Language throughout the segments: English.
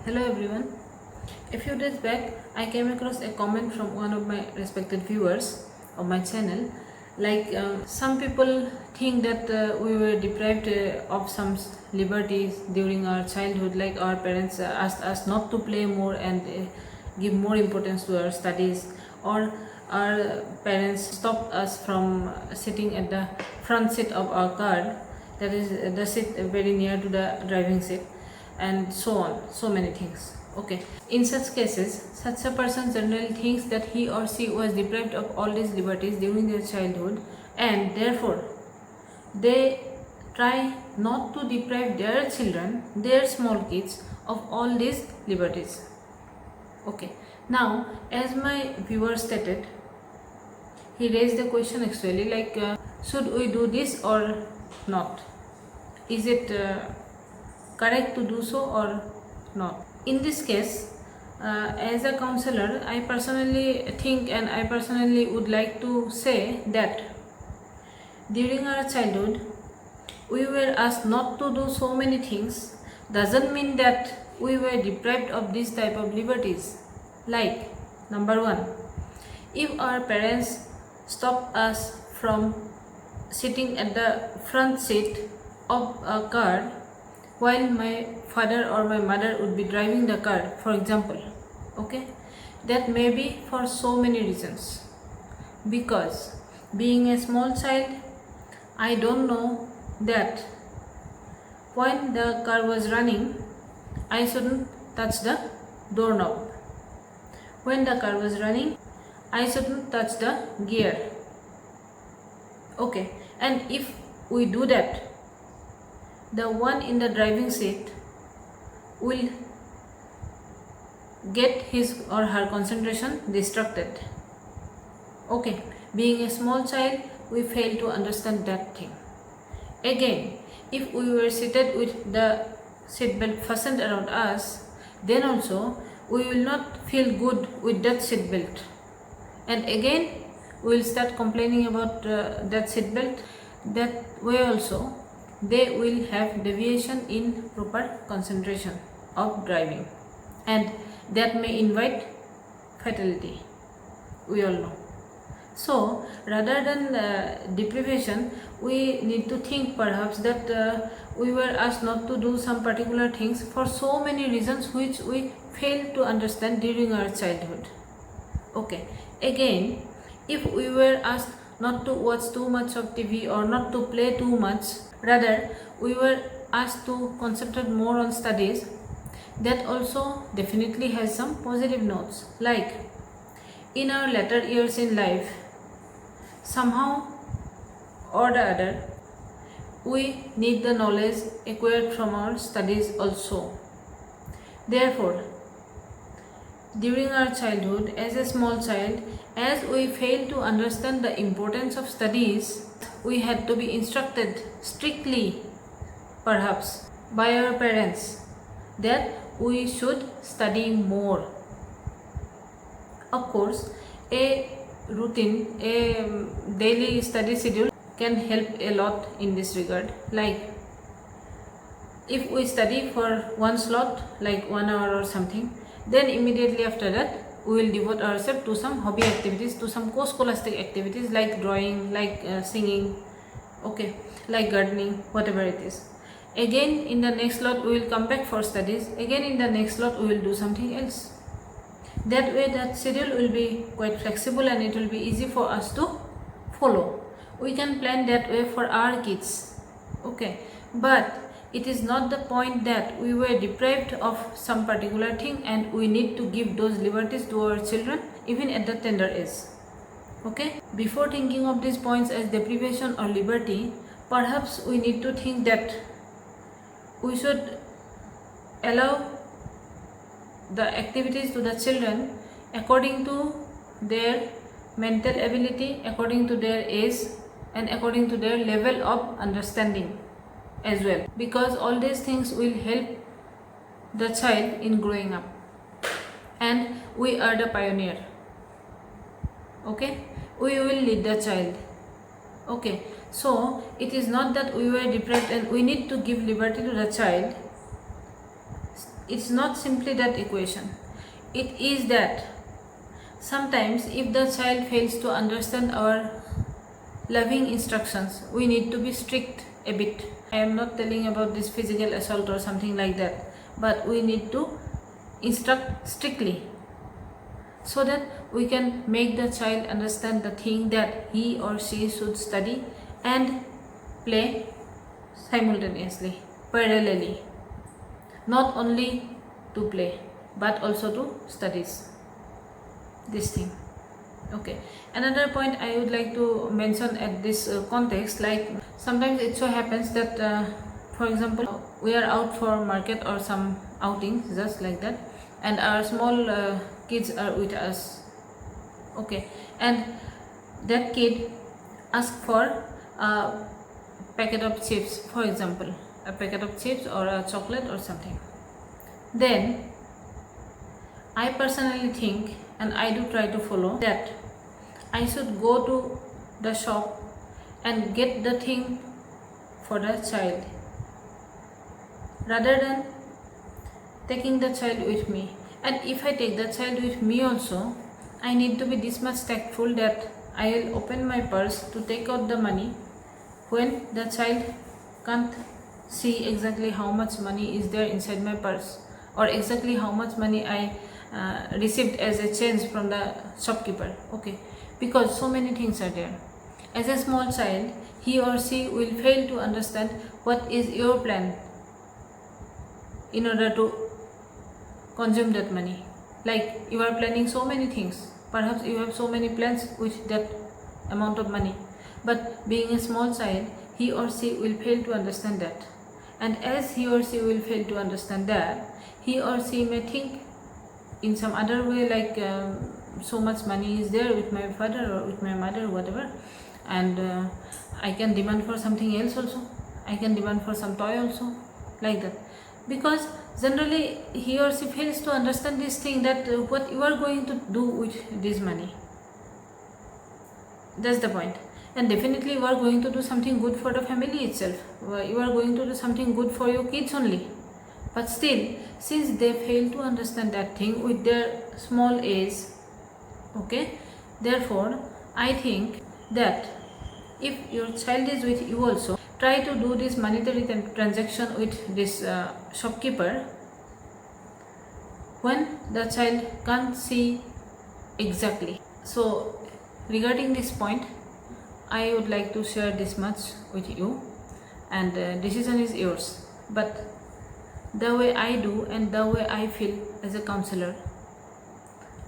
Hello everyone. A few days back, I came across a comment from one of my respected viewers of my channel. Some people think that we were deprived of some liberties during our childhood, like our parents asked us not to play more and give more importance to our studies, or our parents stopped us from sitting at the front seat of our car, that is the seat very near to the driving seat, and so on, so many things. Okay, in such cases, such a person generally thinks that he or she was deprived of all these liberties during their childhood, and therefore they try not to deprive their children, their small kids, of all these liberties. Okay, now as my viewer stated, he raised the question actually, should we do this or not? Is it correct to do so or not? In this case, as a counselor, I personally think and I personally would like to say that during our childhood, we were asked not to do so many things. Doesn't mean that we were deprived of this type of liberties. Like, number one, if our parents stop us from sitting at the front seat of a car while my father or my mother would be driving the car, for example, okay, that may be for so many reasons. Because being a small child, I don't know that when the car was running, I shouldn't touch the doorknob. When the car was running, I shouldn't touch the gear. Okay, and if we do that, the one in the driving seat will get his or her concentration distracted. Okay, being a small child, we fail to understand that thing. Again, if we were seated with the seat belt fastened around us, then also we will not feel good with that seat belt, and again we will start complaining about that seat belt. That way also they will have deviation in proper concentration of driving, and that may invite fatality, we all know. So rather than deprivation, we need to think perhaps that we were asked not to do some particular things for so many reasons which we failed to understand during our childhood. Okay, again, if we were asked not to watch too much of TV or not to play too much, rather we were asked to concentrate more on studies, that also definitely has some positive notes. Like, in our later years in life, somehow or the other, we need the knowledge acquired from our studies also. Therefore, during our childhood, as a small child, as we failed to understand the importance of studies, we had to be instructed strictly, perhaps, by our parents that we should study more. Of course, a routine, a daily study schedule can help a lot in this regard. Like, if we study for one slot, like 1 hour or something, then immediately after that we will devote ourselves to some hobby activities, to some co-scholastic activities like drawing, like singing, okay, like gardening, whatever it is. Again in the next slot we will come back for studies. Again in the next slot we will do something else. That way that schedule will be quite flexible and it will be easy for us to follow. We can plan that way for our kids, okay, but it is not the point that we were deprived of some particular thing and we need to give those liberties to our children even at the tender age. Okay, before thinking of these points as deprivation or liberty, perhaps we need to think that we should allow the activities to the children according to their mental ability, according to their age, and according to their level of understanding as well, because all these things will help the child in growing up, and we are the pioneer. Okay, we will lead the child. Okay, so it is not that we were deprived and we need to give liberty to the child. it's not simply that equation. It is that sometimes if the child fails to understand our loving instructions, we need to be strict a bit. I am not telling about this physical assault or something like that, but we need to instruct strictly so that we can make the child understand the thing that he or she should study and play simultaneously, parallelly, not only to play but also to studies, this thing. Okay, another point I would like to mention at this context, like sometimes it so happens that for example, we are out for market or some outing just like that, and our small kids are with us. Okay, and that kid asks for a packet of chips, for example, a packet of chips or a chocolate or something. Then I personally think, and I do try to follow, that I should go to the shop and get the thing for the child rather than taking the child with me. And if I take the child with me also, I need to be this much tactful that I will open my purse to take out the money when the child can't see exactly how much money is there inside my purse, or exactly how much money I received as a change from the shopkeeper. Okay, because so many things are there. As a small child, he or she will fail to understand what is your plan in order to consume that money. Like you are planning so many things, perhaps you have so many plans with that amount of money, but being a small child, he or she will fail to understand that. And as he or she will fail to understand that, he or she may think in some other way, like so much money is there with my father or with my mother, whatever, and I can demand for something else also, I can demand for some toy also, like that. Because generally he or she fails to understand this thing, that what you are going to do with this money, that's the point. And definitely you are going to do something good for the family itself, you are going to do something good for your kids only. But still, since they fail to understand that thing with their small age, okay, therefore I think that if your child is with you also, try to do this monetary transaction with this shopkeeper when the child can't see exactly. So regarding this point, I would like to share this much with you, and decision is yours. But the way I do and the way I feel as a counselor,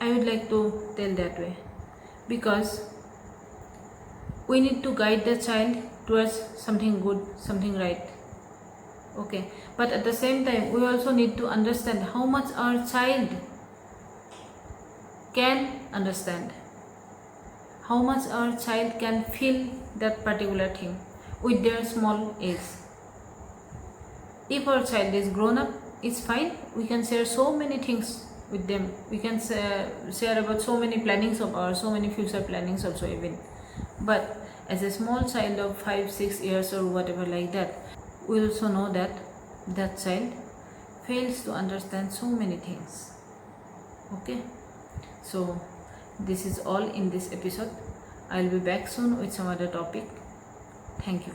I would like to tell that way, because we need to guide the child towards something good, something right. Okay, but at the same time we also need to understand how much our child can understand, how much our child can feel that particular thing with their small age. If our child is grown up, it's fine, we can share so many things with them, we can share about so many plannings of ours, so many future plannings also even. But as a small child of 5-6 years or whatever like that, we also know that that child fails to understand so many things. Okay, so this is all in this episode. I'll be back soon with some other topic. Thank you.